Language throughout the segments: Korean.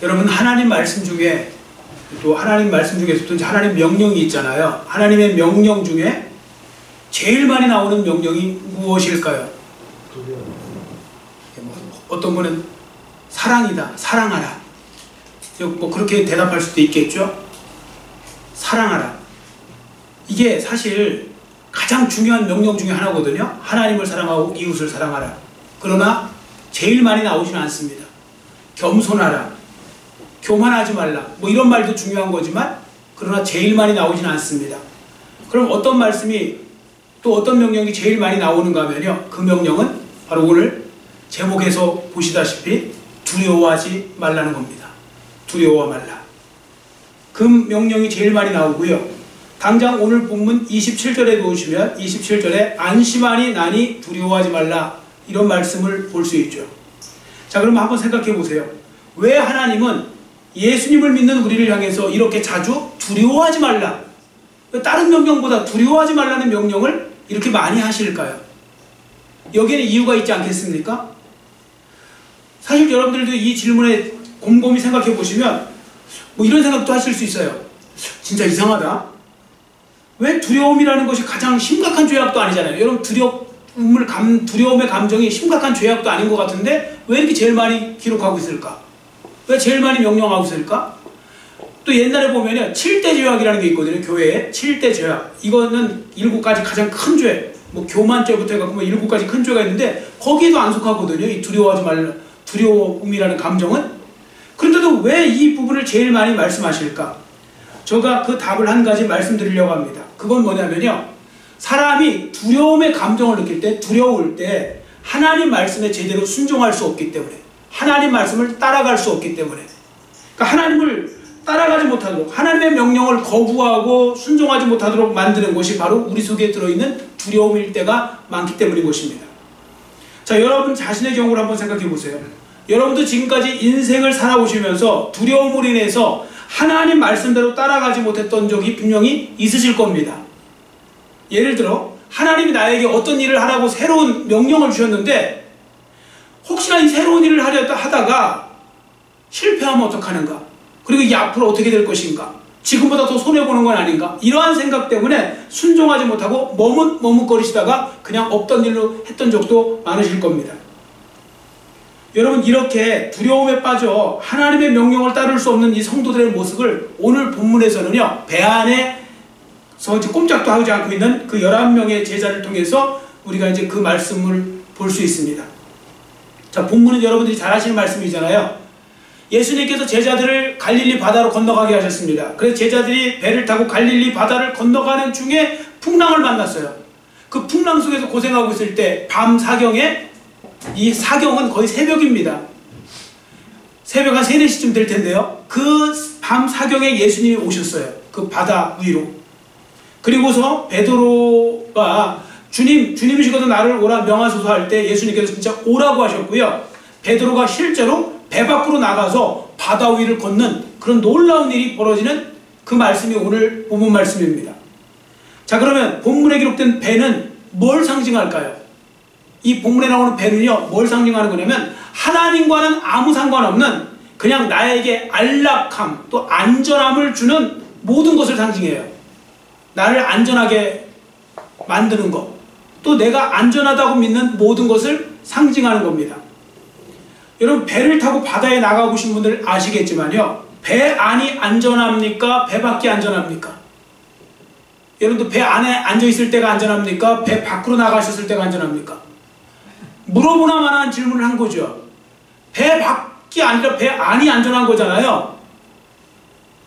여러분, 하나님 말씀 중에 또 하나님 말씀 중에서도 이제 하나님 명령이 있잖아요. 하나님의 명령 중에 제일 많이 나오는 명령이 무엇일까요? 어떤 분은 사랑이다, 사랑하라. 뭐 그렇게 대답할 수도 있겠죠. 사랑하라. 이게 사실 가장 중요한 명령 중에 하나거든요. 하나님을 사랑하고 이웃을 사랑하라. 그러나 제일 많이 나오지는 않습니다. 겸손하라, 교만하지 말라, 뭐 이런 말도 중요한 거지만 그러나 제일 많이 나오지는 않습니다. 그럼 어떤 말씀이 또 어떤 명령이 제일 많이 나오는가 하면요, 그 명령은 바로 오늘 제목에서 보시다시피 두려워하지 말라는 겁니다. 두려워 말라. 그 명령이 제일 많이 나오고요. 당장 오늘 본문 27절에 보시면 27절에 안심하니 나니 두려워하지 말라, 이런 말씀을 볼 수 있죠. 자, 그러면 한번 생각해 보세요. 왜 하나님은 예수님을 믿는 우리를 향해서 이렇게 자주 두려워하지 말라, 다른 명령보다 두려워하지 말라는 명령을 이렇게 많이 하실까요? 여기에는 이유가 있지 않겠습니까? 사실 여러분들도 이 질문에 곰곰이 생각해 보시면 뭐 이런 생각도 하실 수 있어요. 진짜 이상하다. 왜 두려움이라는 것이 가장 심각한 죄악도 아니잖아요. 여러분, 두려움의 감정이 심각한 죄악도 아닌 것 같은데 왜 이렇게 제일 많이 기록하고 있을까? 왜 제일 많이 명령하고 있을까? 또 옛날에 보면요, 7대 죄악이라는 게 있거든요. 교회에 7대 죄악. 이거는 7가지 가장 큰 죄, 뭐 교만죄부터 해갖고 뭐 7가지 큰 죄가 있는데 거기에도 안 속하거든요. 이 두려워하지 말라, 두려움이라는 감정은. 그런데도 왜 이 부분을 제일 많이 말씀하실까? 제가 그 답을 한 가지 말씀드리려고 합니다. 그건 뭐냐면요, 사람이 두려움의 감정을 느낄 때, 두려울 때 하나님 말씀에 제대로 순종할 수 없기 때문에, 하나님 말씀을 따라갈 수 없기 때문에, 그러니까 하나님을 따라가지 못하도록, 하나님의 명령을 거부하고 순종하지 못하도록 만드는 것이 바로 우리 속에 들어있는 두려움일 때가 많기 때문인 것입니다. 자, 여러분 자신의 경우를 한번 생각해 보세요. 여러분도 지금까지 인생을 살아오시면서 두려움으로 인해서 하나님 말씀대로 따라가지 못했던 적이 분명히 있으실 겁니다. 예를 들어 하나님이 나에게 어떤 일을 하라고 새로운 명령을 주셨는데 혹시나 이 새로운 일을 하려 하다가 실패하면 어떡하는가? 그리고 이게 앞으로 어떻게 될 것인가? 지금보다 더 손해보는 건 아닌가? 이러한 생각 때문에 순종하지 못하고 머뭇거리시다가 그냥 없던 일로 했던 적도 많으실 겁니다. 여러분, 이렇게 두려움에 빠져 하나님의 명령을 따를 수 없는 이 성도들의 모습을 오늘 본문에서는요, 배 안에서 꼼짝도 하지 않고 있는 그 11명의 제자를 통해서 우리가 이제 그 말씀을 볼 수 있습니다. 자, 본문은 여러분들이 잘 아시는 말씀이잖아요. 예수님께서 제자들을 갈릴리 바다로 건너가게 하셨습니다. 그래서 제자들이 배를 타고 갈릴리 바다를 건너가는 중에 풍랑을 만났어요. 그 풍랑 속에서 고생하고 있을 때 밤 사경에, 이 사경은 거의 새벽입니다. 새벽 한 3, 4시쯤 될 텐데요. 그 밤 사경에 예수님이 오셨어요. 그 바다 위로. 그리고서 베드로가 주님이시거든 나를 오라 명하소서 할 때 예수님께서 진짜 오라고 하셨고요. 베드로가 실제로 배 밖으로 나가서 바다 위를 걷는 그런 놀라운 일이 벌어지는 그 말씀이 오늘 본문 말씀입니다. 자, 그러면 본문에 기록된 배는 뭘 상징할까요? 이 본문에 나오는 배는요, 뭘 상징하는 거냐면 하나님과는 아무 상관없는 그냥 나에게 안락함, 또 안전함을 주는 모든 것을 상징해요. 나를 안전하게 만드는 것, 또 내가 안전하다고 믿는 모든 것을 상징하는 겁니다. 여러분, 배를 타고 바다에 나가보신 분들 아시겠지만요, 배 안이 안전합니까? 배 밖이 안전합니까? 여러분도 배 안에 앉아있을 때가 안전합니까? 배 밖으로 나가셨을 때가 안전합니까? 물어보나마나한 질문을 한 거죠. 배 밖이 아니라 배 안이 안전한 거잖아요.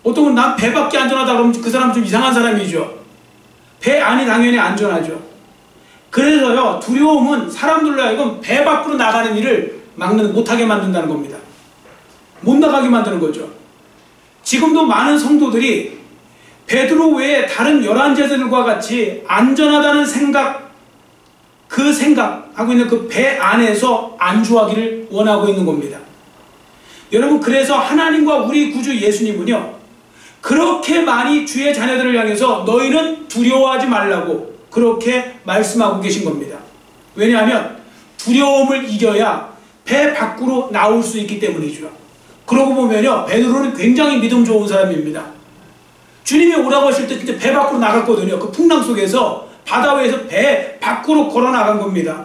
어떤 분 난 배 밖이 안전하다 그러면 그 사람 좀 이상한 사람이죠. 배 안이 당연히 안전하죠. 그래서요, 두려움은 사람들로 하여금 배 밖으로 나가는 일을 못하게 만든다는 겁니다. 못 나가게 만드는 거죠. 지금도 많은 성도들이 베드로 외에 다른 11제자들과 같이 안전하다는 생각, 그 생각하고 있는 그 배 안에서 안주하기를 원하고 있는 겁니다. 여러분, 그래서 하나님과 우리 구주 예수님은요, 그렇게 많이 주의 자녀들을 향해서 너희는 두려워하지 말라고 그렇게 말씀하고 계신 겁니다. 왜냐하면 두려움을 이겨야 배 밖으로 나올 수 있기 때문이죠. 그러고 보면요, 베드로는 굉장히 믿음 좋은 사람입니다. 주님이 오라고 하실 때 진짜 배 밖으로 나갔거든요. 그 풍랑 속에서 바다 위에서 배 밖으로 걸어 나간 겁니다.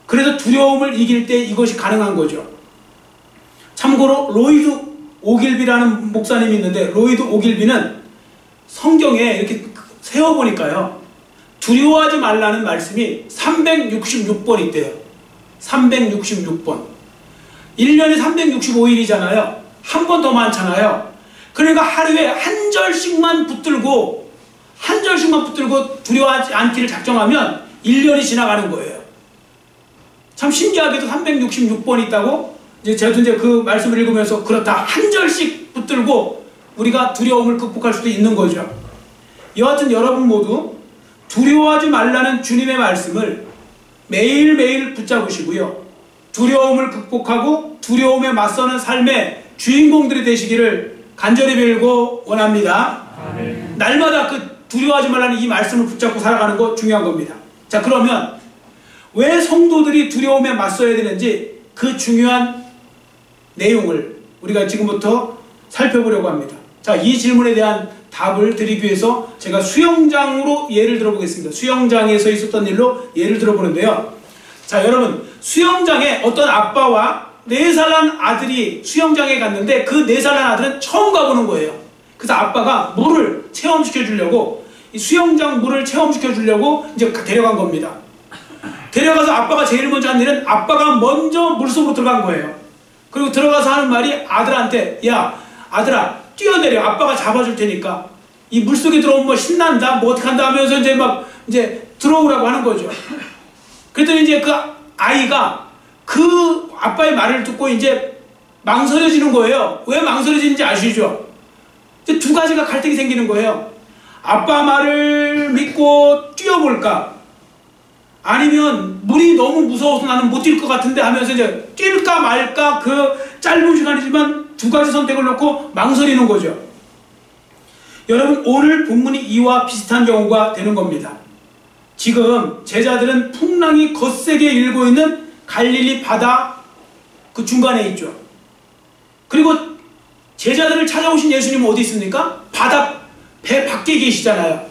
그래서 두려움을 이길 때 이것이 가능한 거죠. 참고로 로이드 오길비라는 목사님이 있는데, 로이드 오길비는 성경에 이렇게 세어보니까요, 두려워하지 말라는 말씀이 366번 있대요. 366번. 1년에 365일이잖아요. 한 번 더 많잖아요. 그러니까 하루에 한 절씩만 붙들고 두려워하지 않기를 작정하면 1년이 지나가는 거예요. 참 신기하게도 366번 있다고, 저도 이제 그 말씀을 읽으면서 그렇다. 한 절씩 붙들고 우리가 두려움을 극복할 수도 있는 거죠. 여하튼 여러분 모두 두려워하지 말라는 주님의 말씀을 매일매일 붙잡으시고요. 두려움을 극복하고 두려움에 맞서는 삶의 주인공들이 되시기를 간절히 빌고 원합니다. 아멘. 날마다 그 두려워하지 말라는 이 말씀을 붙잡고 살아가는 거 중요한 겁니다. 자, 그러면 왜 성도들이 두려움에 맞서야 되는지 그 중요한 내용을 우리가 지금부터 살펴보려고 합니다. 자, 이 질문에 대한 답을 드리기 위해서 제가 수영장으로 예를 들어보겠습니다. 수영장에서 있었던 일로 예를 들어보는데요. 자, 여러분, 수영장에 어떤 아빠와 4살 난 아들이 수영장에 갔는데 그 4살 난 아들은 처음 가보는 거예요. 그래서 아빠가 물을 체험시켜 주려고, 이 수영장 물을 체험시켜 주려고 이제 데려간 겁니다. 데려가서 아빠가 제일 먼저 한 일은 아빠가 먼저 물속으로 들어간 거예요. 그리고 들어가서 하는 말이 아들한테, 야, 아들아, 뛰어내려. 아빠가 잡아줄 테니까. 이 물속에 들어오면 뭐 신난다, 뭐 어떡한다 하면서 이제 들어오라고 하는 거죠. 그랬더니 이제 그 아이가 그 아빠의 말을 듣고 이제 망설여지는 거예요. 왜 망설여지는지 아시죠? 이제 두 가지가 갈등이 생기는 거예요. 아빠 말을 믿고 뛰어볼까? 아니면 물이 너무 무서워서 나는 못 뛸 것 같은데 하면서 이제 뛸까 말까, 그 짧은 시간이지만 두 가지 선택을 놓고 망설이는 거죠. 여러분, 오늘 본문이 이와 비슷한 경우가 되는 겁니다. 지금 제자들은 풍랑이 거세게 일고 있는 갈릴리 바다 그 중간에 있죠. 그리고 제자들을 찾아오신 예수님은 어디 있습니까? 바다 배 밖에 계시잖아요.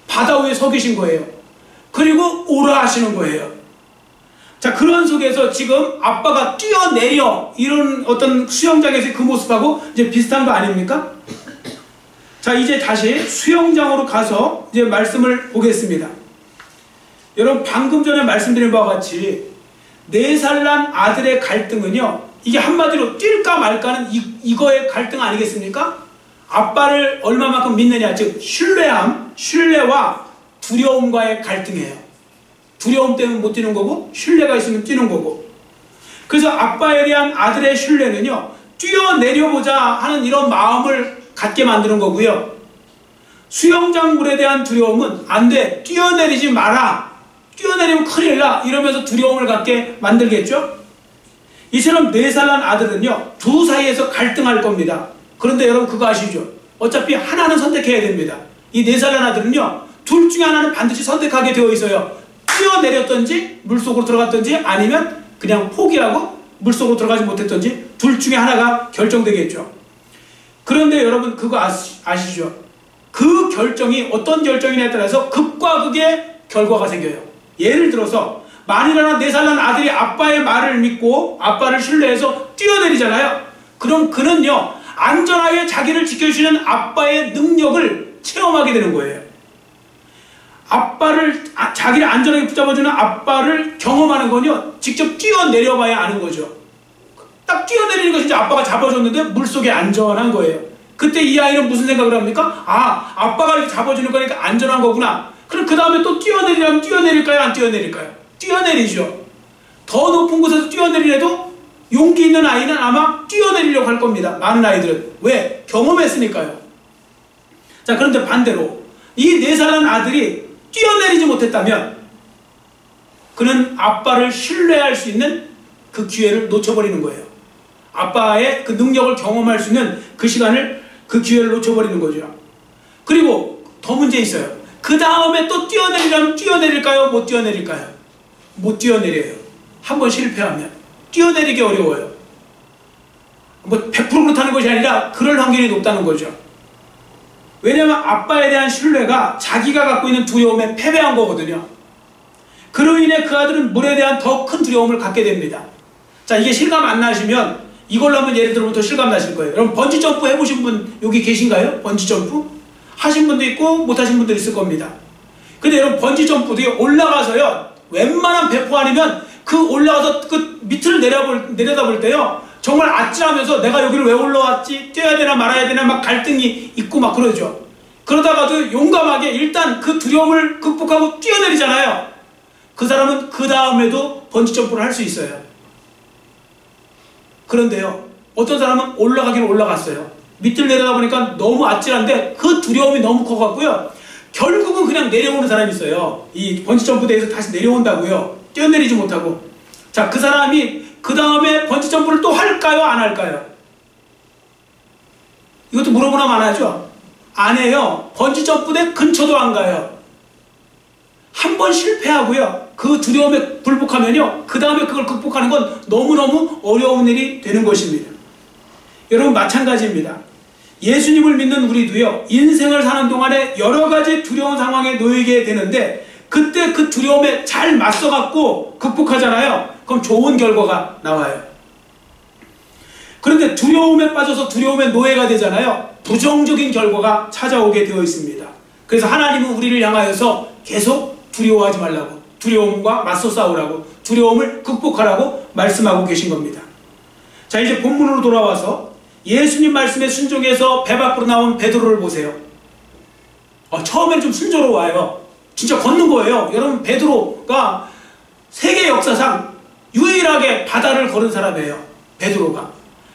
바다 위에 서 계신 거예요. 그리고 오라 하시는 거예요. 자, 그런 속에서 지금 아빠가 뛰어내려, 이런 어떤 수영장에서의 그 모습하고 이제 비슷한 거 아닙니까? 자, 이제 다시 수영장으로 가서 이제 말씀을 보겠습니다. 여러분, 방금 전에 말씀드린 바와 같이 4살 난 아들의 갈등은요, 이게 한마디로 뛸까 말까는 이거의 갈등 아니겠습니까? 아빠를 얼마만큼 믿느냐, 즉 신뢰와 두려움과의 갈등이에요. 두려움 때문에 못 뛰는 거고, 신뢰가 있으면 뛰는 거고. 그래서 아빠에 대한 아들의 신뢰는요, 뛰어내려보자 하는 이런 마음을 갖게 만드는 거고요. 수영장 물에 대한 두려움은 안 돼, 뛰어내리지 마라, 뛰어내리면 큰일 나, 이러면서 두려움을 갖게 만들겠죠. 이처럼 4살 난 아들은요, 두 사이에서 갈등할 겁니다. 그런데 여러분 그거 아시죠? 어차피 하나는 선택해야 됩니다. 이 4살 난 아들은요, 둘 중에 하나는 반드시 선택하게 되어 있어요. 뛰어내렸든지 물속으로 들어갔든지, 아니면 그냥 포기하고 물속으로 들어가지 못했든지, 둘 중에 하나가 결정되겠죠. 그런데 여러분 그거 아시죠? 그 결정이 어떤 결정이냐에 따라서 극과 극의 결과가 생겨요. 예를 들어서 만일하나 4살 난 아들이 아빠의 말을 믿고 아빠를 신뢰해서 뛰어내리잖아요. 그럼 그는요, 안전하게 자기를 지켜주시는 아빠의 능력을 체험하게 되는 거예요. 자기를 안전하게 붙잡아주는 아빠를 경험하는 건요, 직접 뛰어내려봐야 아는 거죠. 딱 뛰어내리는 것이 이제 아빠가 잡아줬는데 물속에 안전한 거예요. 그때 이 아이는 무슨 생각을 합니까? 아, 아빠가 이렇게 잡아주는 거니까 안전한 거구나. 그럼 그 다음에 또 뛰어내리려면 뛰어내릴까요? 안 뛰어내릴까요? 뛰어내리죠. 더 높은 곳에서 뛰어내리려도 용기 있는 아이는 아마 뛰어내리려고 할 겁니다. 많은 아이들은. 왜? 경험했으니까요. 자, 그런데 반대로 이 4살 난 아들이 뛰어내리지 못했다면 그는 아빠를 신뢰할 수 있는 그 기회를 놓쳐버리는 거예요. 아빠의 그 능력을 경험할 수 있는 그 시간을, 그 기회를 놓쳐버리는 거죠. 그리고 더 문제 있어요. 그 다음에 또 뛰어내리려면 뛰어내릴까요? 못 뛰어내릴까요? 못 뛰어내려요. 한번 실패하면 뛰어내리기 어려워요. 뭐 100% 그렇다는 것이 아니라 그럴 확률이 높다는 거죠. 왜냐하면 아빠에 대한 신뢰가 자기가 갖고 있는 두려움에 패배한 거거든요. 그로 인해 그 아들은 물에 대한 더 큰 두려움을 갖게 됩니다. 자, 이게 실감 안 나시면 이걸로 한번 예를 들면 더 실감 나실 거예요. 여러분 번지점프 해보신 분 여기 계신가요? 번지점프? 하신 분도 있고 못하신 분도 있을 겁니다. 근데 여러분 번지점프도 올라가서요, 웬만한 배포 아니면 그 올라가서 그 밑을 내려다볼 때요, 정말 아찔하면서 내가 여기를 왜 올라왔지? 뛰어야 되나 말아야 되나 막 갈등이 있고 막 그러죠. 그러다가도 용감하게 일단 그 두려움을 극복하고 뛰어내리잖아요. 그 사람은 그 다음에도 번지점프를 할 수 있어요. 그런데요, 어떤 사람은 올라가기는 올라갔어요. 밑을 내려다보니까 너무 아찔한데 그 두려움이 너무 커갖고요, 결국은 그냥 내려오는 사람이 있어요. 이 번지점프대에서 다시 내려온다고요. 뛰어내리지 못하고. 자, 그 사람이 그 다음에 번지점프를 또 할까요? 안 할까요? 이것도 물어보나 마나죠? 안 해요. 번지점프대 근처도 안 가요. 한 번 실패하고요, 그 두려움에 굴복하면요, 그 다음에 그걸 극복하는 건 너무너무 어려운 일이 되는 것입니다. 여러분 마찬가지입니다. 예수님을 믿는 우리도요, 인생을 사는 동안에 여러 가지 두려운 상황에 놓이게 되는데 그때 그 두려움에 잘 맞서갖고 극복하잖아요. 그럼 좋은 결과가 나와요. 그런데 두려움에 빠져서 두려움의 노예가 되잖아요. 부정적인 결과가 찾아오게 되어 있습니다. 그래서 하나님은 우리를 향하여서 계속 두려워하지 말라고, 두려움과 맞서 싸우라고, 두려움을 극복하라고 말씀하고 계신 겁니다. 자, 이제 본문으로 돌아와서 예수님 말씀에 순종해서 배 밖으로 나온 베드로를 보세요. 처음엔 좀 순조로워요. 진짜 걷는 거예요. 여러분, 베드로가 세계 역사상 유일하게 바다를 걸은 사람이에요. 베드로가.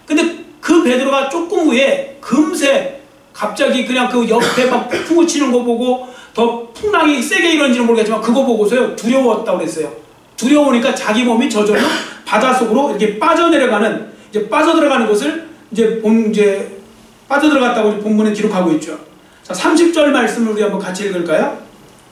근데 그 베드로가 조금 후에 금세 갑자기 그냥 그 옆에 막 폭풍을 치는 거 보고 더 풍랑이 세게 일어는지는 모르겠지만 그거 보고서요, 두려웠다고 그랬어요. 두려우니까 자기 몸이 저절로 바닷속으로 이렇게 빠져내려가는, 이제 빠져들어가는 것을 이제 빠져들어갔다고 본문에 기록하고 있죠. 자, 30절 말씀을 우리 한번 같이 읽을까요?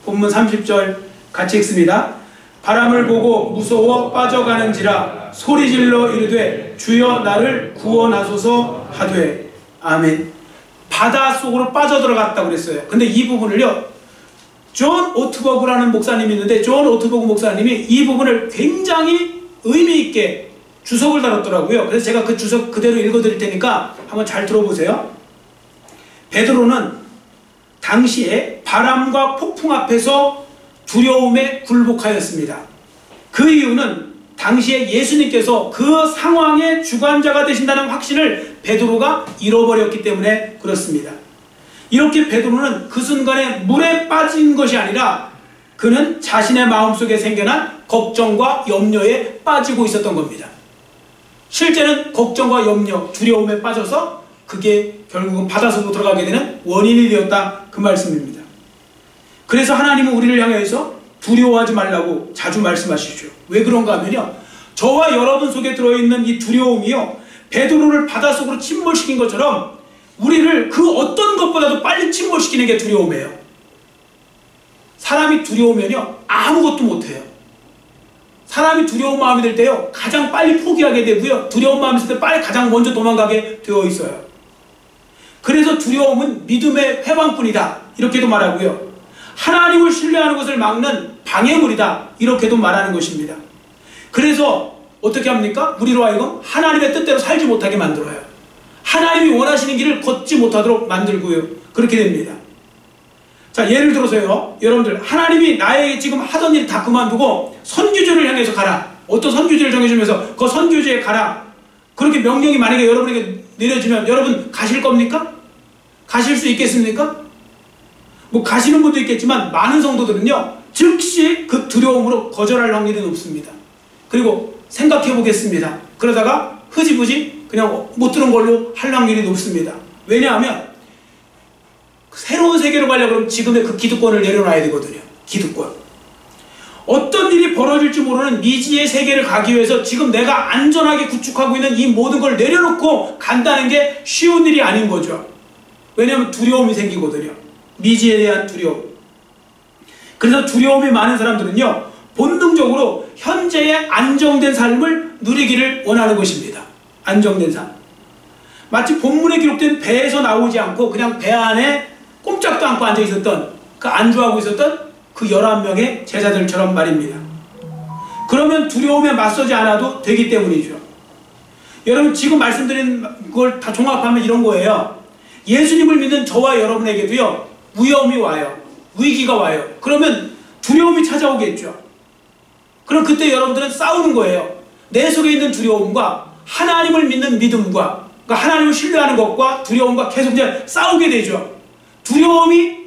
본문 30절 같이 읽습니다. 바람을 보고 무서워 빠져가는지라 소리질러 이르되 주여 나를 구원하소서 하되. 아멘. 바닷속으로 빠져들어갔다고 그랬어요. 근데 이 부분을요, 존 오트버그라는 목사님이 있는데 존 오트버그 목사님이 이 부분을 굉장히 의미 있게 주석을 달았더라고요. 그래서 제가 그 주석 그대로 읽어드릴 테니까 한번 잘 들어보세요. 베드로는 당시에 바람과 폭풍 앞에서 두려움에 굴복하였습니다. 그 이유는 당시에 예수님께서 그 상황의 주관자가 되신다는 확신을 베드로가 잃어버렸기 때문에 그렇습니다. 이렇게 베드로는 그 순간에 물에 빠진 것이 아니라 그는 자신의 마음속에 생겨난 걱정과 염려에 빠지고 있었던 겁니다. 실제는 걱정과 염려, 두려움에 빠져서 그게 결국은 바닷속으로 들어가게 되는 원인이 되었다, 그 말씀입니다. 그래서 하나님은 우리를 향해서 두려워하지 말라고 자주 말씀하시죠. 왜 그런가 하면요, 저와 여러분 속에 들어있는 이 두려움이요, 베드로를 바닷속으로 침몰시킨 것처럼 우리를 그 어떤 것보다도 빨리 침몰시키는 게 두려움이에요. 사람이 두려우면요, 아무것도 못해요. 사람이 두려운 마음이 들 때요, 가장 빨리 포기하게 되고요, 두려운 마음이 있을 때 빨리 가장 먼저 도망가게 되어 있어요. 그래서 두려움은 믿음의 회방꾼이다, 이렇게도 말하고요, 하나님을 신뢰하는 것을 막는 방해물이다, 이렇게도 말하는 것입니다. 그래서 어떻게 합니까? 우리로 하여금 하나님의 뜻대로 살지 못하게 만들어요. 하나님이 원하시는 길을 걷지 못하도록 만들고요, 그렇게 됩니다. 자, 예를 들어서요, 여러분들, 하나님이 나에게 지금 하던 일 다 그만두고 선교지를 향해서 가라, 어떤 선교지를 정해주면서 그 선교지에 가라, 그렇게 명령이 만약에 여러분에게 내려지면 여러분 가실 겁니까? 가실 수 있겠습니까? 뭐 가시는 분도 있겠지만 많은 성도들은요, 즉시 그 두려움으로 거절할 확률이 높습니다. 그리고 생각해 보겠습니다. 그러다가 흐지부지 그냥 못 들은 걸로 할 확률이 높습니다. 왜냐하면 새로운 세계로 가려고 그러면 지금의 그 기득권을 내려놔야 되거든요. 기득권. 어떤 일이 벌어질지 모르는 미지의 세계를 가기 위해서 지금 내가 안전하게 구축하고 있는 이 모든 걸 내려놓고 간다는 게 쉬운 일이 아닌 거죠. 왜냐하면 두려움이 생기거든요. 미지에 대한 두려움. 그래서 두려움이 많은 사람들은요, 본능적으로 현재의 안정된 삶을 누리기를 원하는 것입니다. 안정된 삶. 마치 본문에 기록된 배에서 나오지 않고 그냥 배 안에 꼼짝도 않고 앉아 있었던, 그 안주하고 있었던 그 11명의 제자들처럼 말입니다. 그러면 두려움에 맞서지 않아도 되기 때문이죠. 여러분, 지금 말씀드린 걸 다 종합하면 이런 거예요. 예수님을 믿는 저와 여러분에게도요, 위험이 와요. 위기가 와요. 그러면 두려움이 찾아오겠죠. 그럼 그때 여러분들은 싸우는 거예요. 내 속에 있는 두려움과 하나님을 믿는 믿음과, 그러니까 하나님을 신뢰하는 것과 두려움과 계속 이제 싸우게 되죠. 두려움이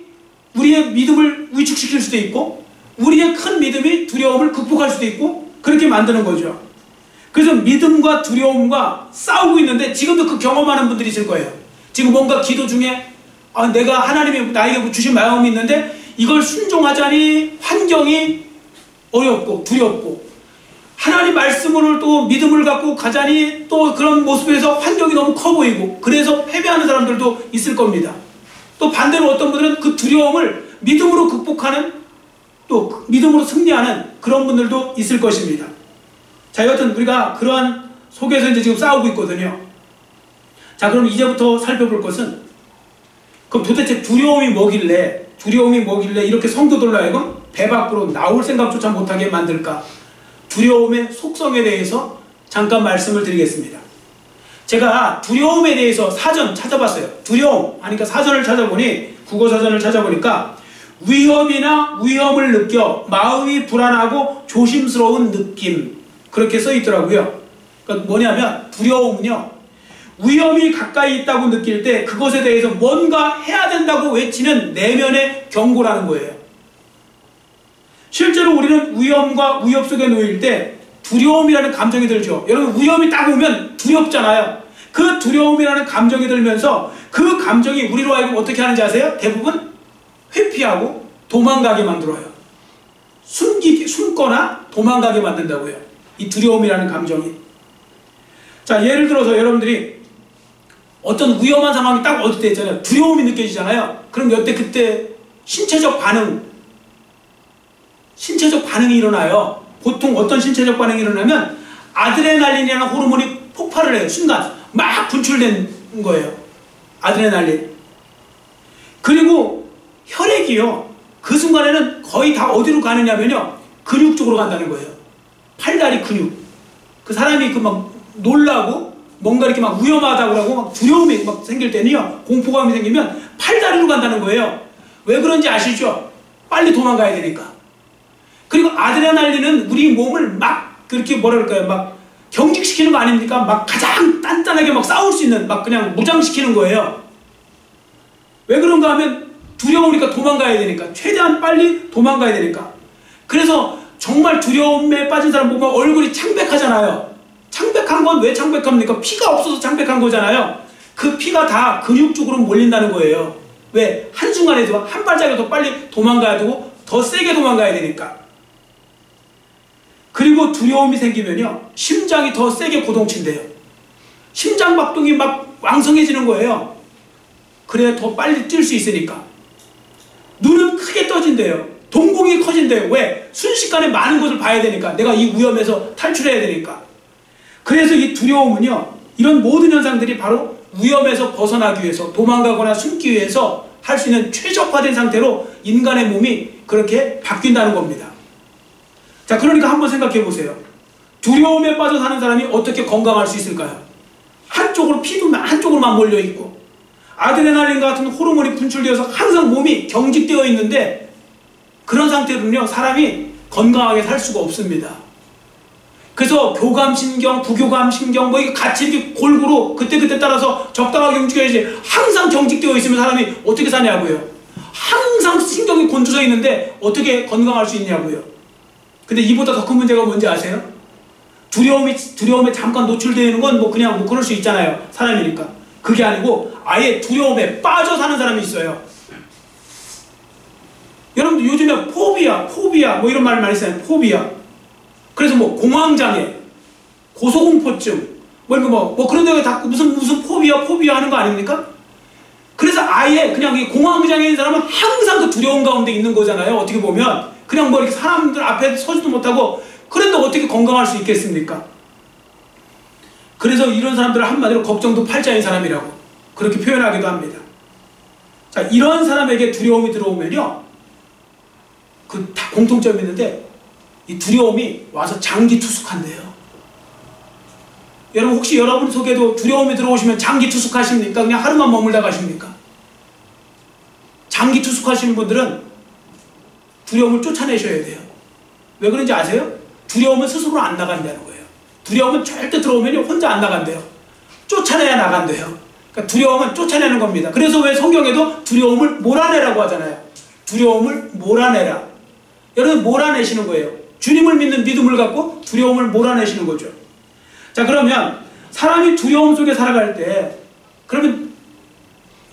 우리의 믿음을 위축시킬 수도 있고, 우리의 큰 믿음이 두려움을 극복할 수도 있고, 그렇게 만드는 거죠. 그래서 믿음과 두려움과 싸우고 있는데, 지금도 그 경험하는 분들이 있을 거예요. 지금 뭔가 기도 중에 내가 하나님이 나에게 주신 마음이 있는데 이걸 순종하자니 환경이 어렵고 두렵고, 하나님 말씀을 또 믿음을 갖고 가자니 또 그런 모습에서 환경이 너무 커 보이고, 그래서 패배하는 사람들도 있을 겁니다. 또 반대로 어떤 분들은 그 두려움을 믿음으로 극복하는, 또 믿음으로 승리하는 그런 분들도 있을 것입니다. 자, 여하튼 우리가 그러한 속에서 이제 지금 싸우고 있거든요. 자, 그럼 이제부터 살펴볼 것은, 그럼 도대체 두려움이 뭐길래 이렇게 성도들로 하여금 배 밖으로 나올 생각조차 못하게 만들까? 두려움의 속성에 대해서 잠깐 말씀을 드리겠습니다. 제가 두려움에 대해서 사전 찾아봤어요. 두려움 하니까 사전을 찾아보니, 국어사전을 찾아보니까 위험이나 위험을 느껴 마음이 불안하고 조심스러운 느낌, 그렇게 써 있더라고요. 그러니까 뭐냐면, 두려움은요, 위험이 가까이 있다고 느낄 때 그것에 대해서 뭔가 해야 된다고 외치는 내면의 경고라는 거예요. 실제로 우리는 위험과 위협 속에 놓일 때 두려움이라는 감정이 들죠. 여러분, 위험이 딱 오면 두렵잖아요. 그 두려움이라는 감정이 들면서 그 감정이 우리로 하여금 어떻게 하는지 아세요? 대부분 회피하고 도망가게 만들어요. 숨거나 도망가게 만든다고요. 이 두려움이라는 감정이. 자, 예를 들어서 여러분들이 어떤 위험한 상황이 딱 어떨 때 있잖아요. 두려움이 느껴지잖아요. 그럼 그때 신체적 반응이 일어나요. 보통 어떤 신체적 반응이 일어나면 아드레날린이라는 호르몬이 폭발을 해요. 순간 막 분출된 거예요. 아드레날린. 그리고 혈액이요, 그 순간에는 거의 다 어디로 가느냐면요, 근육 쪽으로 간다는 거예요. 팔다리 근육. 그 사람이 막 놀라고 뭔가 이렇게 막 위험하다고 하고 막 두려움이 막 생길 때는요, 공포감이 생기면 팔다리로 간다는 거예요. 왜 그런지 아시죠? 빨리 도망가야 되니까. 그리고 아드레날린은 우리 몸을 막 그렇게 뭐랄까요, 막 경직시키는 거 아닙니까? 막 가장 단단하게 막 싸울 수 있는, 막 그냥 무장시키는 거예요. 왜 그런가 하면 두려우니까 도망가야 되니까. 최대한 빨리 도망가야 되니까. 그래서 정말 두려움에 빠진 사람 보면 얼굴이 창백하잖아요. 창백한 건 왜 창백합니까? 피가 없어서 창백한 거잖아요. 그 피가 다 근육 쪽으로 몰린다는 거예요. 왜? 한순간에도 한 발짝이라도 빨리 도망가야 되고 더 세게 도망가야 되니까. 그리고 두려움이 생기면요, 심장이 더 세게 고동친대요. 심장박동이 막 왕성해지는 거예요. 그래야 더 빨리 뛸 수 있으니까. 눈은 크게 떠진대요. 동공이 커진대요. 왜? 순식간에 많은 것을 봐야 되니까. 내가 이 위험에서 탈출해야 되니까. 그래서 이 두려움은요, 이런 모든 현상들이 바로 위험에서 벗어나기 위해서, 도망가거나 숨기 위해서 할 수 있는 최적화된 상태로 인간의 몸이 그렇게 바뀐다는 겁니다. 자, 그러니까 한번 생각해 보세요. 두려움에 빠져 사는 사람이 어떻게 건강할 수 있을까요? 한쪽으로 피도 한쪽으로만 몰려 있고, 아드레날린 같은 호르몬이 분출되어서 항상 몸이 경직되어 있는데, 그런 상태로는요, 사람이 건강하게 살 수가 없습니다. 그래서 교감신경, 부교감신경, 이게 같이 이렇게 골고루 그때그때 따라서 적당하게 움직여야지, 항상 경직되어 있으면 사람이 어떻게 사냐고요. 항상 신경이 곤두서 있는데 어떻게 건강할 수 있냐고요. 근데 이보다 더 큰 문제가 뭔지 아세요? 두려움에 잠깐 노출되는 건 그냥 그럴 수 있잖아요. 사람이니까. 그게 아니고 아예 두려움에 빠져 사는 사람이 있어요. 여러분들 요즘에 포비아 이런 말 많이 써요. 포비아. 그래서 공황장애, 고소공포증, 그런 데가 다 무슨 포비아 하는 거 아닙니까? 그래서 아예 그냥 이 공황장애인 사람은 항상 그 두려움 가운데 있는 거잖아요. 어떻게 보면. 그냥 이렇게 사람들 앞에 서지도 못하고, 그런데 어떻게 건강할 수 있겠습니까? 그래서 이런 사람들을 한마디로 걱정도 팔자인 사람이라고 그렇게 표현하기도 합니다. 자, 이런 사람에게 두려움이 들어오면요, 그 다 공통점이 있는데 이 두려움이 와서 장기 투숙한대요. 여러분 혹시 여러분 속에도 두려움이 들어오시면 장기 투숙하십니까? 그냥 하루만 머물다 가십니까? 장기 투숙하시는 분들은 두려움을 쫓아내셔야 돼요. 왜 그런지 아세요? 두려움은 스스로 안 나간다는 거예요. 두려움은 절대 들어오면 혼자 안 나간대요. 쫓아내야 나간대요. 그러니까 두려움은 쫓아내는 겁니다. 그래서 왜 성경에도 두려움을 몰아내라고 하잖아요. 두려움을 몰아내라. 여러분 몰아내시는 거예요. 주님을 믿는 믿음을 갖고 두려움을 몰아내시는 거죠. 자, 그러면 사람이 두려움 속에 살아갈 때 그러면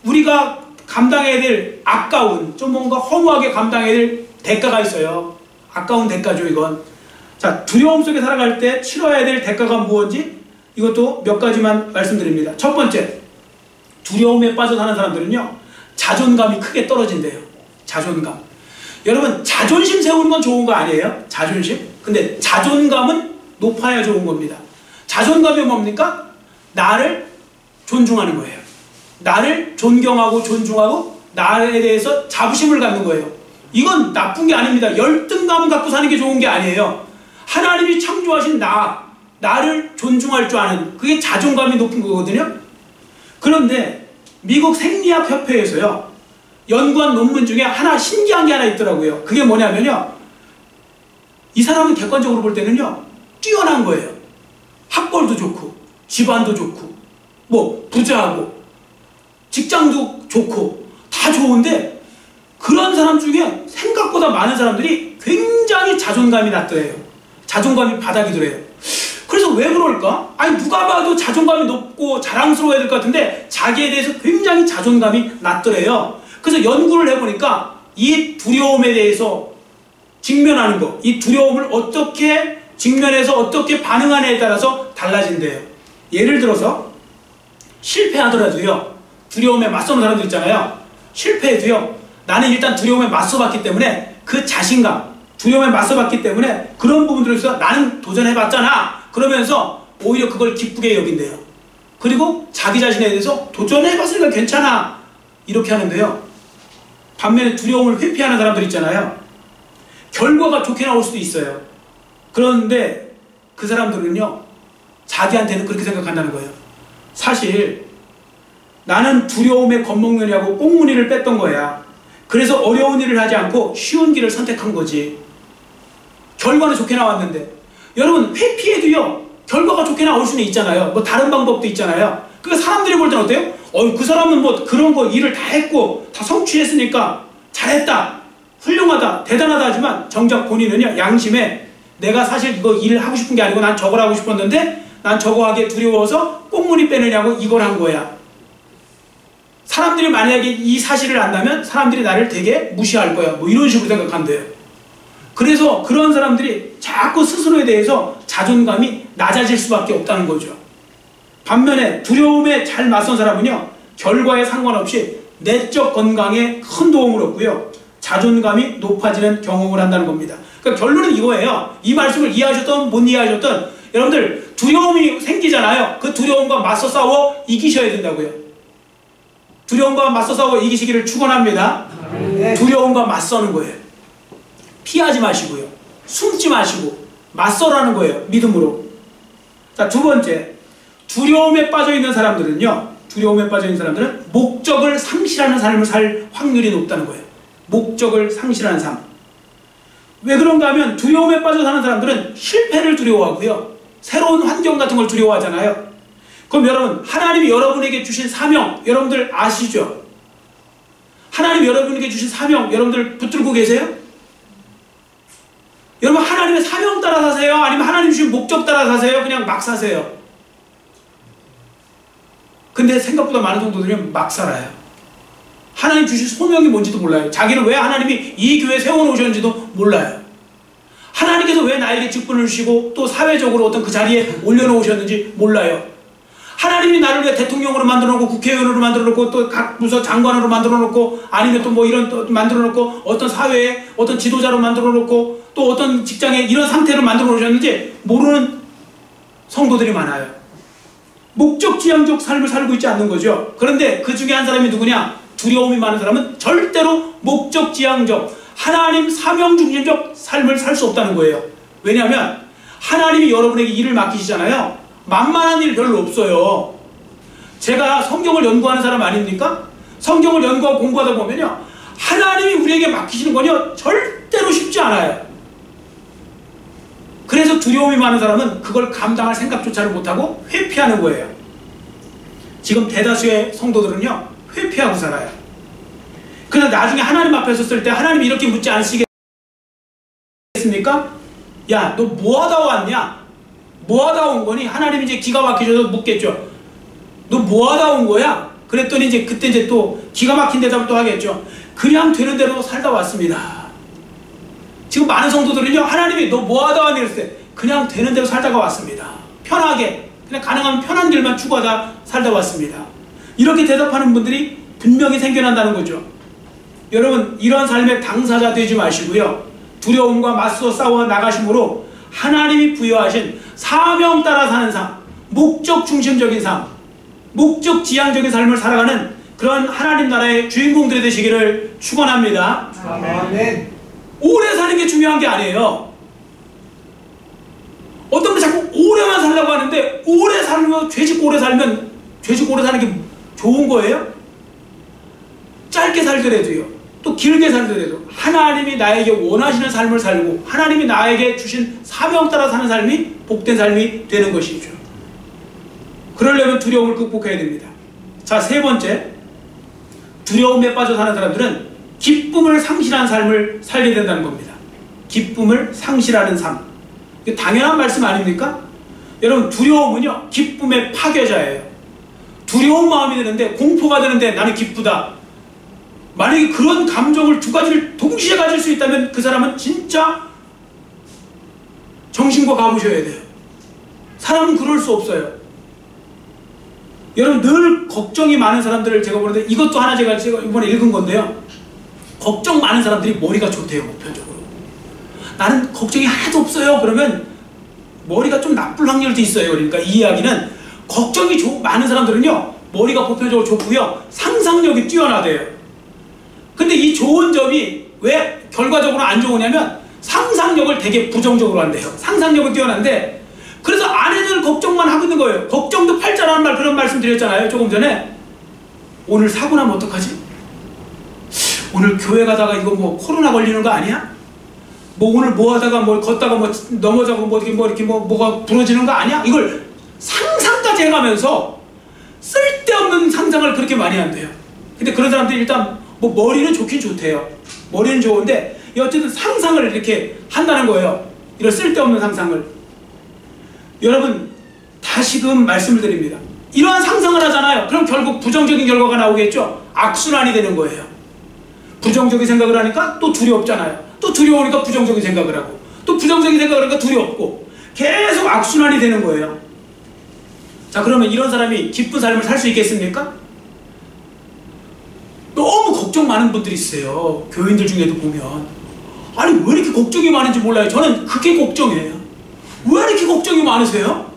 우리가 감당해야 될 아까운, 좀 뭔가 허무하게 감당해야 될 대가가 있어요. 아까운 대가죠, 이건. 자, 두려움 속에 살아갈 때 치러야 될 대가가 무엇인지 이것도 몇 가지만 말씀드립니다. 첫 번째, 두려움에 빠져 사는 사람들은요, 자존감이 크게 떨어진대요. 자존감. 여러분, 자존심 세우는 건 좋은 거 아니에요? 자존심? 근데 자존감은 높아야 좋은 겁니다. 자존감이 뭡니까? 나를 존중하는 거예요. 나를 존경하고 존중하고 나에 대해서 자부심을 갖는 거예요. 이건 나쁜 게 아닙니다. 열등감 갖고 사는 게 좋은 게 아니에요. 하나님이 창조하신 나를 존중할 줄 아는, 그게 자존감이 높은 거거든요. 그런데 미국 생리학협회에서요, 연구한 논문 중에 하나 신기한 게 하나 있더라고요. 그게 뭐냐면요, 이 사람은 객관적으로 볼 때는요, 뛰어난 거예요. 학벌도 좋고 집안도 좋고 뭐 부자하고 직장도 좋고 다 좋은데, 그런 사람 중에 생각보다 많은 사람들이 굉장히 자존감이 낮더래요. 자존감이 바닥이더래요. 그래서 왜 그럴까? 아니, 누가 봐도 자존감이 높고 자랑스러워야 될 것 같은데 자기에 대해서 굉장히 자존감이 낮더래요. 그래서 연구를 해보니까 이 두려움에 대해서 직면하는 거, 이 두려움을 어떻게 직면해서 어떻게 반응하느냐에 따라서 달라진대요. 예를 들어서 실패하더라도요, 두려움에 맞서는 사람들 있잖아요. 실패해도요, 나는 일단 두려움에 맞서봤기 때문에 그 자신감, 두려움에 맞서봤기 때문에 그런 부분들에서 나는 도전해봤잖아, 그러면서 오히려 그걸 기쁘게 여긴대요. 그리고 자기 자신에 대해서 도전해봤으니까 괜찮아, 이렇게 하는데요. 반면에 두려움을 회피하는 사람들 있잖아요. 결과가 좋게 나올 수도 있어요. 그런데 그 사람들은요, 자기한테는 그렇게 생각한다는 거예요. 사실 나는 두려움에 겁먹느냐고 꽁무니를 뺐던 거야. 그래서 어려운 일을 하지 않고 쉬운 길을 선택한 거지. 결과는 좋게 나왔는데. 여러분, 회피해도요, 결과가 좋게 나올 수는 있잖아요. 뭐 다른 방법도 있잖아요. 그러니까 사람들이 볼 때는 어때요? 그 사람은 뭐 그런 거 일을 다 했고 다 성취했으니까 잘했다, 훌륭하다, 대단하다 하지만 정작 본인은요, 양심에 내가 사실 이거 일을 하고 싶은 게 아니고 난 저걸 하고 싶었는데 난 저거 하기에 두려워서 꽁무니 빼느냐고 이걸 한 거야. 사람들이 만약에 이 사실을 안다면 사람들이 나를 되게 무시할 거야, 뭐 이런 식으로 생각한대요. 그래서 그런 사람들이 자꾸 스스로에 대해서 자존감이 낮아질 수밖에 없다는 거죠. 반면에 두려움에 잘 맞선 사람은요, 결과에 상관없이 내적 건강에 큰 도움을 얻고요, 자존감이 높아지는 경험을 한다는 겁니다. 그러니까 결론은 이거예요. 이 말씀을 이해하셨던 못 이해하셨던 여러분들, 두려움이 생기잖아요. 그 두려움과 맞서 싸워 이기셔야 된다고요. 두려움과 맞서 싸워 이기시기를 축원합니다. 두려움과 맞서는 거예요. 피하지 마시고요, 숨지 마시고 맞서라는 거예요, 믿음으로. 자, 두 번째, 두려움에 빠져있는 사람들은요, 두려움에 빠져있는 사람들은 목적을 상실하는 삶을 살 확률이 높다는 거예요. 목적을 상실하는 삶. 왜 그런가 하면 두려움에 빠져 사는 사람들은 실패를 두려워하고요, 새로운 환경 같은 걸 두려워하잖아요. 그럼 여러분, 하나님이 여러분에게 주신 사명 여러분들 아시죠? 하나님이 여러분에게 주신 사명 여러분들 붙들고 계세요? 여러분, 하나님의 사명 따라 사세요? 아니면 하나님 주신 목적 따라 사세요? 그냥 막 사세요? 근데 생각보다 많은 성도들은 막 살아요. 하나님 주신 소명이 뭔지도 몰라요. 자기는 왜 하나님이 이 교회에 세워놓으셨는지도 몰라요. 하나님께서 왜 나에게 직분을 주시고 또 사회적으로 어떤 그 자리에 올려놓으셨는지 몰라요. 하나님이 나를 왜 대통령으로 만들어놓고 국회의원으로 만들어놓고 또 각 부서 장관으로 만들어놓고 아니면 또 뭐 이런 또 만들어놓고 어떤 사회에 어떤 지도자로 만들어놓고 또 어떤 직장에 이런 상태로 만들어놓으셨는지 모르는 성도들이 많아요. 목적지향적 삶을 살고 있지 않는 거죠. 그런데 그 중에 한 사람이 누구냐? 두려움이 많은 사람은 절대로 목적지향적, 하나님 사명중심적 삶을 살 수 없다는 거예요. 왜냐하면 하나님이 여러분에게 일을 맡기시잖아요. 만만한 일 별로 없어요. 제가 성경을 연구하는 사람 아닙니까? 성경을 연구하고 공부하다 보면요, 하나님이 우리에게 맡기시는 건요 절대로 쉽지 않아요. 그래서 두려움이 많은 사람은 그걸 감당할 생각조차를 못하고 회피하는 거예요. 지금 대다수의 성도들은요 회피하고 살아요. 그래서 나중에 하나님 앞에 섰을 때 하나님이 이렇게 묻지 않으시겠습니까? 야, 너 뭐하다 왔냐? 뭐하다 온 거니? 하나님이 이제 기가 막히셔서 묻겠죠. 너 뭐하다 온 거야? 그랬더니 이제 그때 이제 또 기가 막힌 대답을 또 하겠죠. 그냥 되는 대로 살다 왔습니다. 지금 많은 성도들은요, 하나님이 너 뭐하다 왔니? 그랬을 때 그냥 되는 대로 살다가 왔습니다. 편하게, 그냥 가능하면 편한 길만 추구하다 살다 왔습니다. 이렇게 대답하는 분들이 분명히 생겨난다는 거죠. 여러분, 이런 삶의 당사자 되지 마시고요, 두려움과 맞서 싸워 나가심으로 하나님이 부여하신 사명 따라 사는 삶, 목적 중심적인 삶, 목적 지향적인 삶을 살아가는 그런 하나님 나라의 주인공들이 되시기를 축원합니다. 아멘. 오래 사는 게 중요한 게 아니에요. 어떤 분이 자꾸 오래만 살려고 하는데, 오래 살면, 죄짓고 오래 살면 죄짓고 오래 사는 게 좋은 거예요? 짧게 살더라도요, 또 길게 살더라도 하나님이 나에게 원하시는 삶을 살고 하나님이 나에게 주신 사명 따라 사는 삶이 복된 삶이 되는 것이죠. 그러려면 두려움을 극복해야 됩니다. 자, 세 번째, 두려움에 빠져 사는 사람들은 기쁨을 상실한 삶을 살게 된다는 겁니다. 기쁨을 상실하는 삶. 이게 당연한 말씀 아닙니까? 여러분, 두려움은요 기쁨의 파괴자예요. 두려운 마음이 드는데, 공포가 드는데 나는 기쁘다. 만약에 그런 감정을 두 가지를 동시에 가질 수 있다면 그 사람은 진짜 정신과 가보셔야 돼요. 사람은 그럴 수 없어요. 여러분, 늘 걱정이 많은 사람들을 제가 보는데, 이것도 하나 제가 이번에 읽은 건데요, 걱정 많은 사람들이 머리가 좋대요. 보편적으로 나는 걱정이 하나도 없어요 그러면 머리가 좀 나쁠 확률도 있어요. 그러니까 이 이야기는 걱정이 많은 사람들은요 머리가 보편적으로 좋고요 상상력이 뛰어나대요. 근데 이 좋은 점이 왜 결과적으로 안 좋으냐면 상상력을 되게 부정적으로 한대요. 상상력은 뛰어난데, 그래서 아내들 걱정만 하고 있는 거예요. 걱정도 팔자라는 말, 그런 말씀 드렸잖아요 조금 전에. 오늘 사고 나면 어떡하지? 오늘 교회 가다가 이거 뭐 코로나 걸리는 거 아니야? 뭐 오늘 뭐 하다가 뭐 걷다가 뭐 넘어져고 뭐가 부러지는 거 아니야? 이걸 상상까지 해가면서 쓸데없는 상상을 그렇게 많이 한대요. 근데 그런 사람들이 일단 뭐 머리는 좋긴 좋대요. 머리는 좋은데 어쨌든 상상을 이렇게 한다는 거예요. 이런 쓸데없는 상상을. 여러분, 다시금 말씀을 드립니다. 이러한 상상을 하잖아요. 그럼 결국 부정적인 결과가 나오겠죠. 악순환이 되는 거예요. 부정적인 생각을 하니까 또 두렵잖아요. 또 두려우니까 부정적인 생각을 하고, 또 부정적인 생각을 하니까 두렵고, 계속 악순환이 되는 거예요. 자, 그러면 이런 사람이 기쁜 삶을 살 수 있겠습니까? 너무 걱정 많은 분들이 있어요. 교인들 중에도 보면. 아니, 왜 이렇게 걱정이 많은지 몰라요. 저는 그게 걱정이에요. 왜 이렇게 걱정이 많으세요?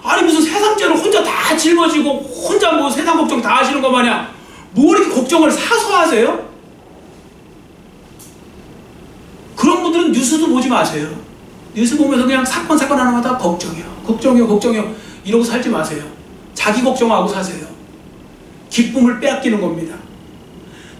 아니, 무슨 세상죄를 혼자 다 짊어지고 혼자 뭐 세상 걱정 다 하시는 거 마냥 뭐 이렇게 걱정을 사서 하세요? 그런 분들은 뉴스도 보지 마세요. 뉴스 보면서 그냥 사건 하나마다 걱정이요 이러고 살지 마세요. 자기 걱정하고 사세요. 기쁨을 빼앗기는 겁니다.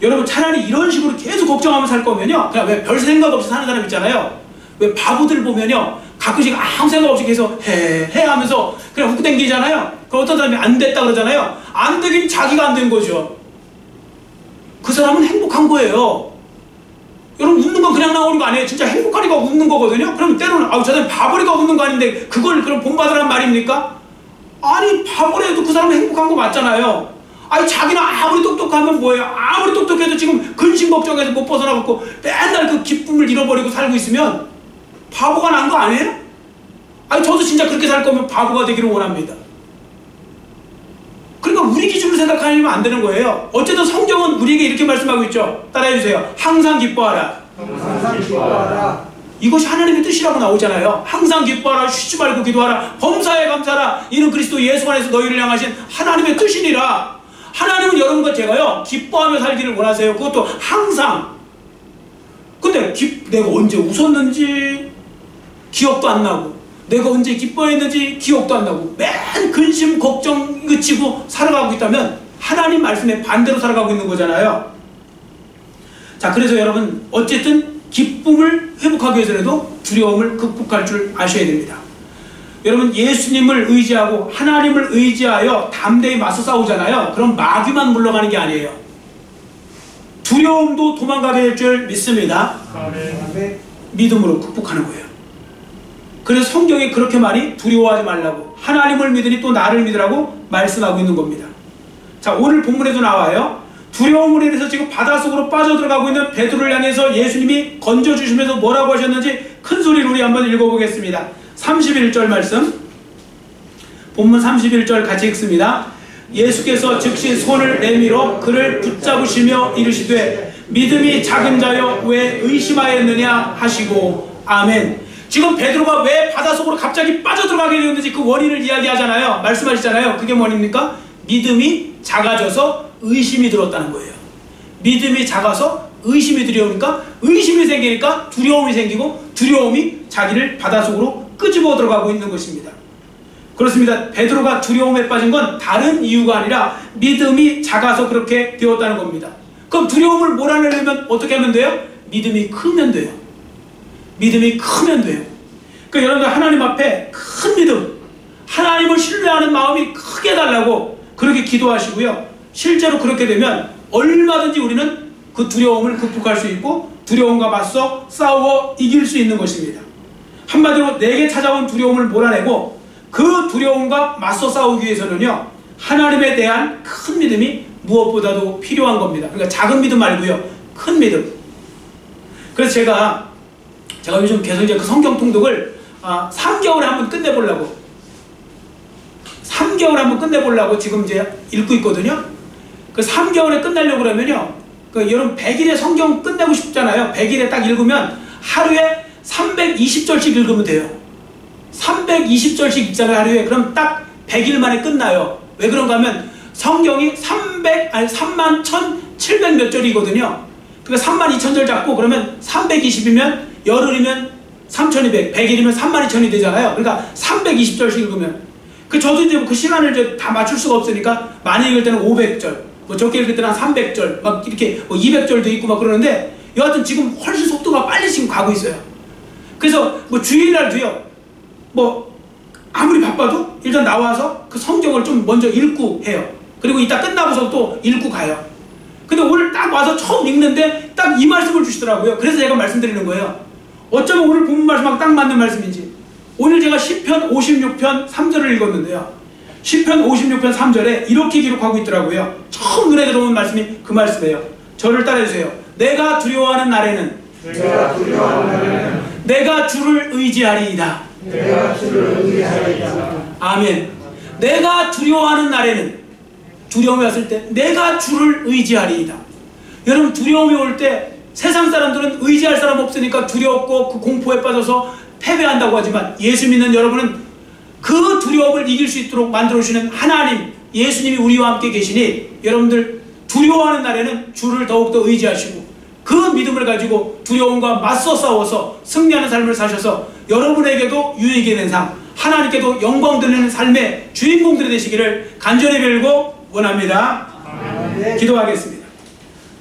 여러분, 차라리 이런 식으로 계속 걱정하면서 살 거면요, 그냥 왜 별 생각 없이 사는 사람 있잖아요. 왜 바보들 보면요 가끔씩 아무 생각 없이 계속 해 하면서 그냥 훅 땡기잖아요. 그럼 어떤 사람이 안 됐다 그러잖아요. 안 되긴 자기가 안 된 거죠. 그 사람은 행복한 거예요. 여러분, 웃는 건 그냥 나오는 거 아니에요. 진짜 행복하니까 웃는 거거든요. 그럼 때로는 저 사람 바보니까 웃는 거 아닌데 그걸 그럼 본받으란 말입니까? 아니, 바보래도 그 사람은 행복한 거 맞잖아요. 아니, 자기는 아무리 똑똑하면 뭐예요? 아무리 똑똑해도 지금 근심 걱정에서 못 벗어나고 맨날 그 기쁨을 잃어버리고 살고 있으면 바보가 난 거 아니에요? 아니, 저도 진짜 그렇게 살 거면 바보가 되기를 원합니다. 그러니까 우리 기준으로 생각하면 안 되는 거예요. 어쨌든 성경은 우리에게 이렇게 말씀하고 있죠. 따라해 주세요. 항상 기뻐하라. 항상 기뻐하라. 이것이 하나님의 뜻이라고 나오잖아요. 항상 기뻐하라, 쉬지 말고 기도하라, 범사에 감사하라, 이는 그리스도 예수 안에서 너희를 향하신 하나님의 뜻이니라. 하나님은 여러분과 제가요 기뻐하며 살기를 원하세요. 그것도 항상. 근데 내가 언제 웃었는지 기억도 안 나고, 내가 언제 기뻐했는지 기억도 안 나고, 맨 근심 걱정 그치고 살아가고 있다면 하나님 말씀에 반대로 살아가고 있는 거잖아요. 자, 그래서 여러분 어쨌든 기쁨을 회복하기 위해서라도 두려움을 극복할 줄 아셔야 됩니다. 여러분 예수님을 의지하고 하나님을 의지하여 담대히 맞서 싸우잖아요. 그럼 마귀만 물러가는 게 아니에요. 두려움도 도망가게 될 줄 믿습니다. 아멘. 믿음으로 극복하는 거예요. 그래서 성경에 그렇게 많이 두려워하지 말라고, 하나님을 믿으니 또 나를 믿으라고 말씀하고 있는 겁니다. 자, 오늘 본문에도 나와요. 두려움으로 인해서 지금 바닷속으로 빠져들어가고 있는 베드로를 향해서 예수님이 건져주시면서 뭐라고 하셨는지 큰 소리로 우리 한번 읽어보겠습니다. 31절 말씀, 본문 31절 같이 읽습니다. 예수께서 즉시 손을 내밀어 그를 붙잡으시며 이르시되 믿음이 작은 자여 왜 의심하였느냐 하시고 아멘. 지금 베드로가 왜 바닷속으로 갑자기 빠져들어가게 되었는지 그 원인을 이야기하잖아요. 말씀하시잖아요. 그게 뭐입니까? 믿음이 작아져서 의심이 들었다는 거예요. 믿음이 작아서 의심이 들어오니까, 의심이 생기니까 두려움이 생기고, 두려움이 자기를 바닷속으로 끄집어 들어가고 있는 것입니다. 그렇습니다. 베드로가 두려움에 빠진 건 다른 이유가 아니라 믿음이 작아서 그렇게 되었다는 겁니다. 그럼 두려움을 몰아내려면 어떻게 하면 돼요? 믿음이 크면 돼요. 믿음이 크면 돼요. 그러니까 여러분들 하나님 앞에 큰 믿음, 하나님을 신뢰하는 마음이 크게 달라고 그렇게 기도하시고요. 실제로 그렇게 되면 얼마든지 우리는 그 두려움을 극복할 수 있고 두려움과 맞서 싸워 이길 수 있는 것입니다. 한마디로 내게 찾아온 두려움을 몰아내고 그 두려움과 맞서 싸우기 위해서는요, 하나님에 대한 큰 믿음이 무엇보다도 필요한 겁니다. 그러니까 작은 믿음 말고요, 큰 믿음. 그래서 제가 요즘 계속 이제 그 성경 통독을 3개월에 한번 끝내보려고 3개월에 한번 끝내보려고 지금 이제 읽고 있거든요. 그 3개월에 끝내려고 그러면요, 그 여러분 100일에 성경 끝내고 싶잖아요. 100일에 딱 읽으면 하루에 320절씩 읽으면 돼요. 320절씩 읽잖아요, 하루에. 그럼 딱 100일 만에 끝나요. 왜 그런가 하면 성경이 31,700 몇 절이거든요. 그러니까 32,000절 잡고 그러면 320이면 열흘이면 3,200, 100일이면 32,000이 되잖아요. 그러니까 320절씩 읽으면. 저도 이제 그 시간을 이제 다 맞출 수가 없으니까 많이 읽을 때는 500절, 뭐 적게 읽을 때는 한 300절, 막 이렇게 뭐 200절도 있고 막 그러는데 여하튼 지금 훨씬 속도가 빨리 지금 가고 있어요. 그래서 뭐 주일날도요, 뭐 아무리 바빠도 일단 나와서 그 성경을 좀 먼저 읽고 해요. 그리고 이따 끝나고서 또 읽고 가요. 근데 오늘 딱 와서 처음 읽는데 딱 이 말씀을 주시더라고요. 그래서 제가 말씀드리는 거예요. 어쩌면 오늘 본문 말씀하고 딱 맞는 말씀인지. 오늘 제가 시편 56편 3절을 읽었는데요, 시편 56편 3절에 이렇게 기록하고 있더라고요. 처음 눈에 들어오는 말씀이 그 말씀이에요. 저를 따라해주세요. 내가 두려워하는 날에는 내가 주를 의지하리이다. 아멘. 내가 두려워하는 날에는, 두려움이 왔을 때 내가 주를 의지하리이다. 여러분 두려움이 올 때 세상 사람들은 의지할 사람 없으니까 두렵고 그 공포에 빠져서 패배한다고 하지만 예수 믿는 여러분은 그 두려움을 이길 수 있도록 만들어주시는 하나님, 예수님이 우리와 함께 계시니 여러분들 두려워하는 날에는 주를 더욱더 의지하시고 그 믿음을 가지고 두려움과 맞서 싸워서 승리하는 삶을 사셔서 여러분에게도 유익이 되는 삶, 하나님께도 영광 드리는 삶의 주인공들이 되시기를 간절히 빌고 원합니다. 기도하겠습니다.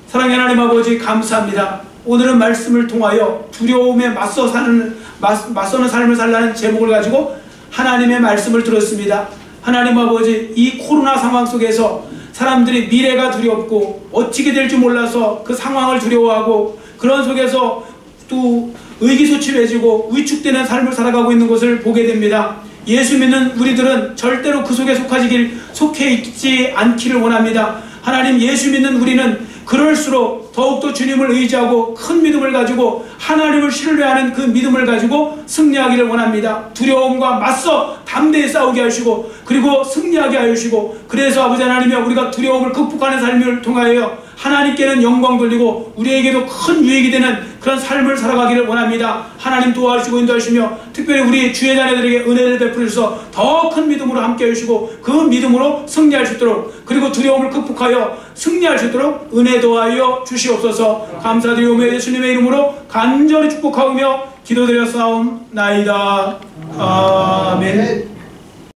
사랑의 하나님 아버지, 감사합니다. 오늘은 말씀을 통하여 두려움에 맞서는 삶을 살라는 제목을 가지고 하나님의 말씀을 들었습니다. 하나님 아버지, 이 코로나 상황 속에서 사람들이 미래가 두렵고 어찌게 될지 몰라서 그 상황을 두려워하고 그런 속에서 또 의기소침해지고 위축되는 삶을 살아가고 있는 것을 보게 됩니다. 예수 믿는 우리들은 절대로 그 속에 속해 있지 않기를 원합니다. 하나님, 예수 믿는 우리는 그럴수록 더욱더 주님을 의지하고 큰 믿음을 가지고 하나님을 신뢰하는 그 믿음을 가지고 승리하기를 원합니다. 두려움과 맞서 담대히 싸우게 하시고 그리고 승리하게 하시고, 그래서 아버지 하나님이여, 우리가 두려움을 극복하는 삶을 통하여 하나님께는 영광 돌리고 우리에게도 큰 유익이 되는 그런 삶을 살아가기를 원합니다. 하나님 도와주시고 인도하시며 특별히 우리 주의 자녀들에게 은혜를 베풀어서 더 큰 믿음으로 함께 해주시고 그 믿음으로 승리할 수 있도록 그리고 두려움을 극복하여 승리할 수 있도록 은혜 도하여 주시옵소서. 감사드리오며 예수님의 이름으로 간절히 축복하오며 기도드려 싸움나이다. 아멘.